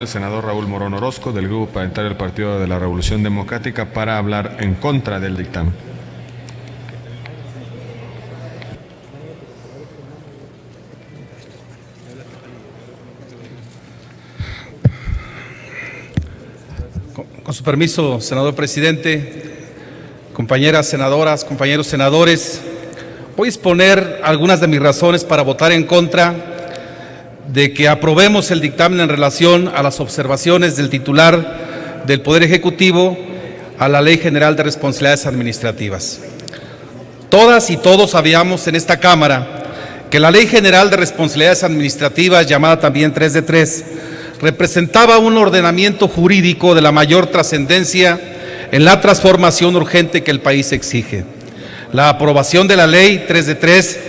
El senador Raúl Morón Orozco, del Grupo Parlamentario del Partido de la Revolución Democrática, para hablar en contra del dictamen. Con su permiso, senador presidente, compañeras senadoras, compañeros senadores, voy a exponer algunas de mis razones para votar en contra de que aprobemos el dictamen en relación a las observaciones del titular del Poder Ejecutivo a la Ley General de Responsabilidades Administrativas. Todas y todos sabíamos en esta Cámara que la Ley General de Responsabilidades Administrativas, llamada también 3 de 3, representaba un ordenamiento jurídico de la mayor trascendencia en la transformación urgente que el país exige. La aprobación de la Ley 3 de 3,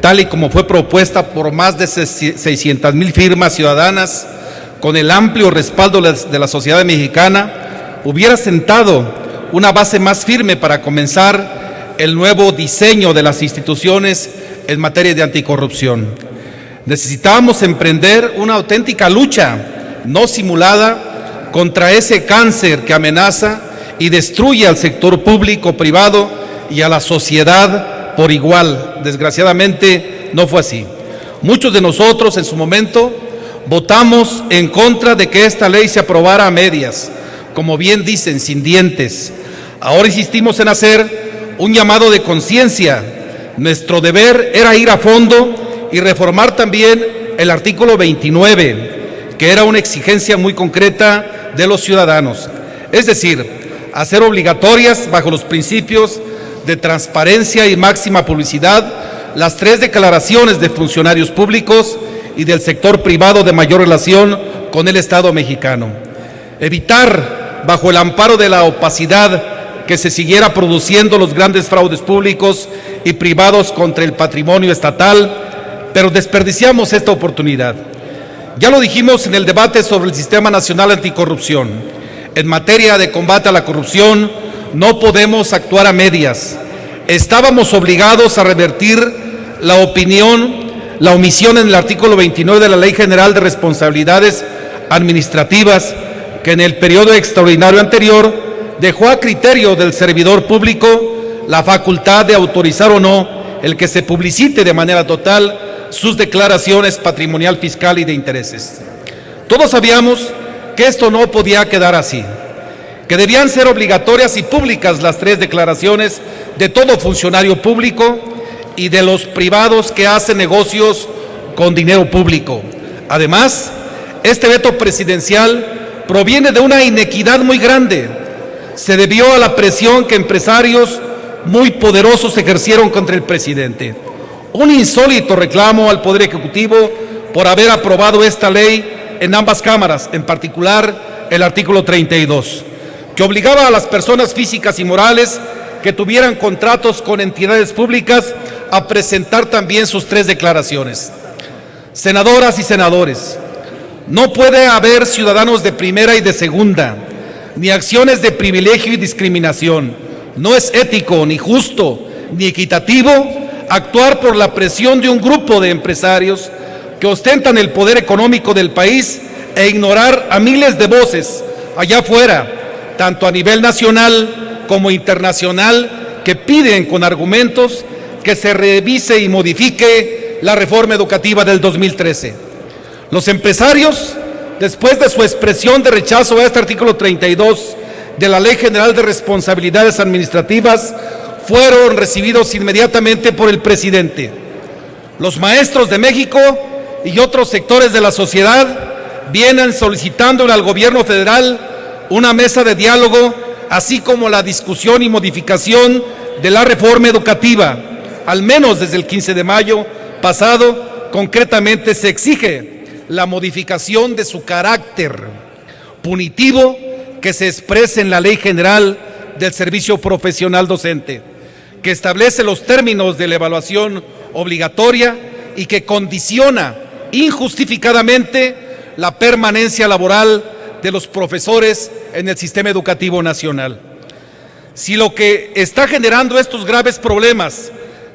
tal y como fue propuesta por más de 600,000 firmas ciudadanas, con el amplio respaldo de la sociedad mexicana, hubiera sentado una base más firme para comenzar el nuevo diseño de las instituciones en materia de anticorrupción. Necesitábamos emprender una auténtica lucha, no simulada, contra ese cáncer que amenaza y destruye al sector público-privado y a la sociedad por igual. Desgraciadamente no fue así. Muchos de nosotros en su momento votamos en contra de que esta ley se aprobara a medias, como bien dicen, sin dientes. Ahora insistimos en hacer un llamado de conciencia. Nuestro deber era ir a fondo y reformar también el artículo 29, que era una exigencia muy concreta de los ciudadanos. Es decir, hacer obligatorias, bajo los principios de transparencia y máxima publicidad, las 3 declaraciones de funcionarios públicos y del sector privado de mayor relación con el Estado mexicano. Evitar, bajo el amparo de la opacidad, que se siguiera produciendo los grandes fraudes públicos y privados contra el patrimonio estatal, pero desperdiciamos esta oportunidad. Ya lo dijimos en el debate sobre el Sistema Nacional Anticorrupción. En materia de combate a la corrupción, no podemos actuar a medias. Estábamos obligados a revertir la omisión en el artículo 29 de la Ley General de Responsabilidades Administrativas, que en el periodo extraordinario anterior dejó a criterio del servidor público la facultad de autorizar o no el que se publicite de manera total sus declaraciones patrimonial, fiscal y de intereses. Todos sabíamos que esto no podía quedar así, que debían ser obligatorias y públicas las 3 declaraciones de todo funcionario público y de los privados que hacen negocios con dinero público. Además, este veto presidencial proviene de una inequidad muy grande. Se debió a la presión que empresarios muy poderosos ejercieron contra el presidente. Un insólito reclamo al Poder Ejecutivo por haber aprobado esta ley en ambas cámaras, en particular el artículo 32. Que obligaba a las personas físicas y morales que tuvieran contratos con entidades públicas a presentar también sus 3 declaraciones. Senadoras y senadores, no puede haber ciudadanos de primera y de segunda, ni acciones de privilegio y discriminación. No es ético, ni justo, ni equitativo actuar por la presión de un grupo de empresarios que ostentan el poder económico del país e ignorar a miles de voces allá afuera, tanto a nivel nacional como internacional, que piden con argumentos que se revise y modifique la reforma educativa del 2013. Los empresarios, después de su expresión de rechazo a este artículo 32 de la Ley General de Responsabilidades Administrativas, fueron recibidos inmediatamente por el presidente. Los maestros de México y otros sectores de la sociedad vienen solicitándole al gobierno federal una mesa de diálogo, así como la discusión y modificación de la reforma educativa. Al menos desde el 15 de mayo pasado, concretamente se exige la modificación de su carácter punitivo que se exprese en la Ley General del Servicio Profesional Docente, que establece los términos de la evaluación obligatoria y que condiciona injustificadamente la permanencia laboral de los profesores en el sistema educativo nacional. Si lo que está generando estos graves problemas,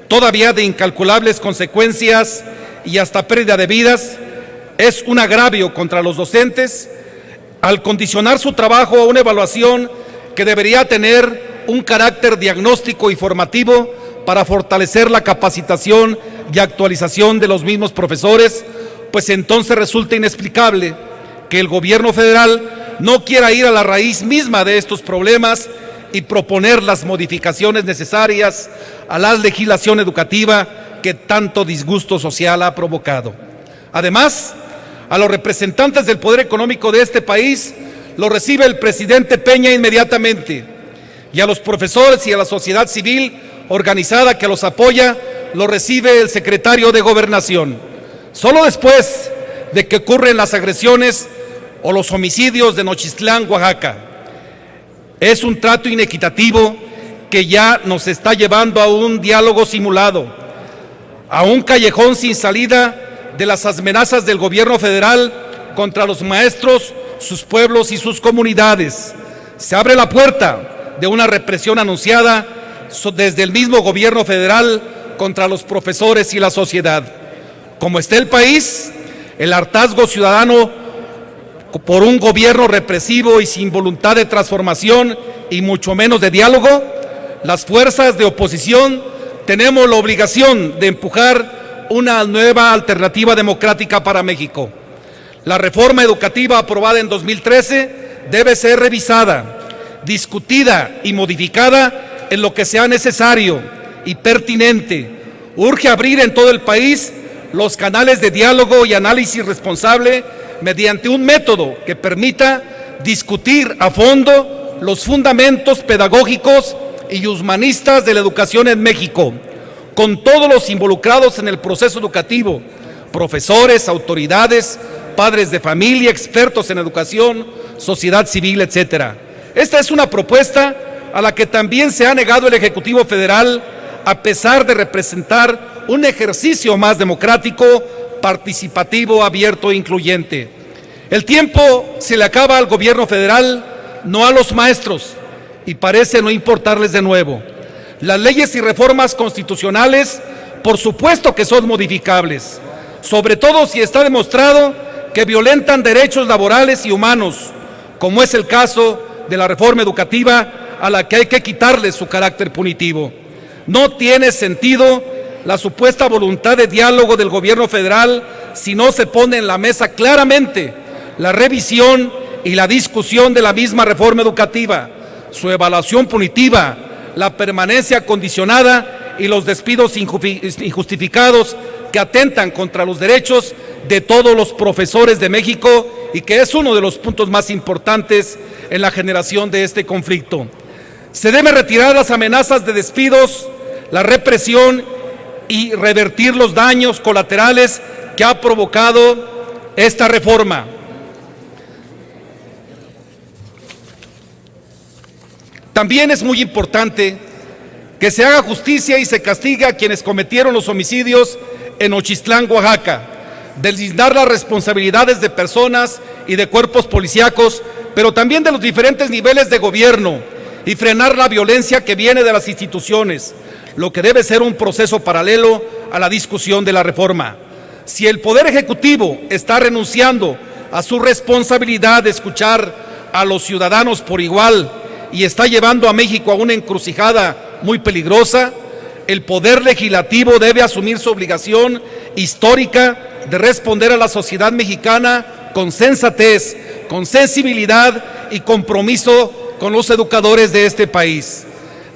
todavía de incalculables consecuencias y hasta pérdida de vidas, es un agravio contra los docentes, al condicionar su trabajo a una evaluación que debería tener un carácter diagnóstico y formativo para fortalecer la capacitación y actualización de los mismos profesores, pues entonces resulta inexplicable que el gobierno federal no quiera ir a la raíz misma de estos problemas y proponer las modificaciones necesarias a la legislación educativa que tanto disgusto social ha provocado. Además, a los representantes del poder económico de este país lo recibe el presidente Peña inmediatamente, y a los profesores y a la sociedad civil organizada que los apoya lo recibe el secretario de Gobernación. Solo después de que ocurren las agresiones o los homicidios de Nochistlán, Oaxaca. Es un trato inequitativo que ya nos está llevando a un diálogo simulado, a un callejón sin salida de las amenazas del gobierno federal contra los maestros, sus pueblos y sus comunidades. Se abre la puerta de una represión anunciada desde el mismo gobierno federal contra los profesores y la sociedad. Como está el país, el hartazgo ciudadano por un gobierno represivo y sin voluntad de transformación y mucho menos de diálogo, las fuerzas de oposición tenemos la obligación de empujar una nueva alternativa democrática para México. La reforma educativa aprobada en 2013 debe ser revisada, discutida y modificada en lo que sea necesario y pertinente. Urge abrir en todo el país los canales de diálogo y análisis responsable mediante un método que permita discutir a fondo los fundamentos pedagógicos y humanistas de la educación en México, con todos los involucrados en el proceso educativo, profesores, autoridades, padres de familia, expertos en educación, sociedad civil, etc. Esta es una propuesta a la que también se ha negado el Ejecutivo Federal, a pesar de representar un ejercicio más democrático, participativo, abierto e incluyente. El tiempo se le acaba al gobierno federal, no a los maestros, y parece no importarles de nuevo. Las leyes y reformas constitucionales, por supuesto que son modificables, sobre todo si está demostrado que violentan derechos laborales y humanos, como es el caso de la reforma educativa, a la que hay que quitarle su carácter punitivo. No tiene sentido la supuesta voluntad de diálogo del gobierno federal si no se pone en la mesa claramente la revisión y la discusión de la misma reforma educativa, su evaluación punitiva, la permanencia condicionada y los despidos injustificados que atentan contra los derechos de todos los profesores de México y que es uno de los puntos más importantes en la generación de este conflicto. Se debe retirar las amenazas de despidos, la represión y revertir los daños colaterales que ha provocado esta reforma. También es muy importante que se haga justicia y se castigue a quienes cometieron los homicidios en Nochistlán, Oaxaca, deslindar las responsabilidades de personas y de cuerpos policíacos, pero también de los diferentes niveles de gobierno y frenar la violencia que viene de las instituciones, lo que debe ser un proceso paralelo a la discusión de la reforma. Si el Poder Ejecutivo está renunciando a su responsabilidad de escuchar a los ciudadanos por igual y está llevando a México a una encrucijada muy peligrosa, el Poder Legislativo debe asumir su obligación histórica de responder a la sociedad mexicana con sensatez, con sensibilidad y compromiso con los educadores de este país.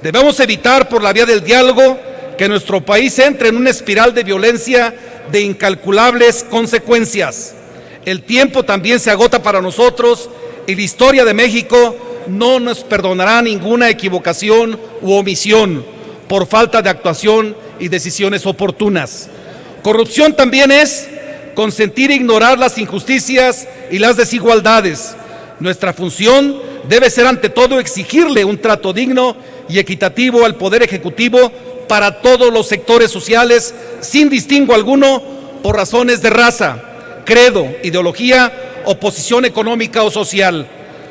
Debemos evitar por la vía del diálogo que nuestro país entre en una espiral de violencia de incalculables consecuencias. El tiempo también se agota para nosotros y la historia de México no nos perdonará ninguna equivocación u omisión por falta de actuación y decisiones oportunas. Corrupción también es consentir e ignorar las injusticias y las desigualdades. Nuestra función debe ser ante todo exigirle un trato digno y equitativo al Poder Ejecutivo para todos los sectores sociales, sin distingo alguno por razones de raza, credo, ideología o posición económica o social.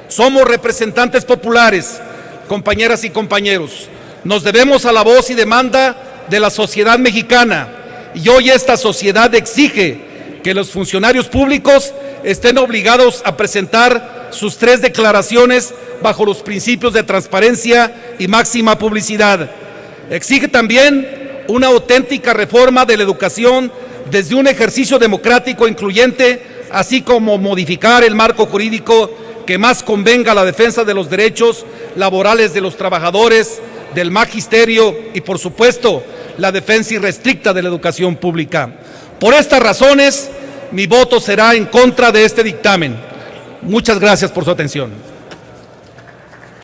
Somos representantes populares, compañeras y compañeros. Nos debemos a la voz y demanda de la sociedad mexicana y hoy esta sociedad exige que los funcionarios públicos estén obligados a presentar sus 3 declaraciones bajo los principios de transparencia y máxima publicidad. Exige también una auténtica reforma de la educación desde un ejercicio democrático incluyente, así como modificar el marco jurídico que más convenga a la defensa de los derechos laborales de los trabajadores, del magisterio y, por supuesto, la defensa irrestricta de la educación pública. Por estas razones, mi voto será en contra de este dictamen. Muchas gracias por su atención.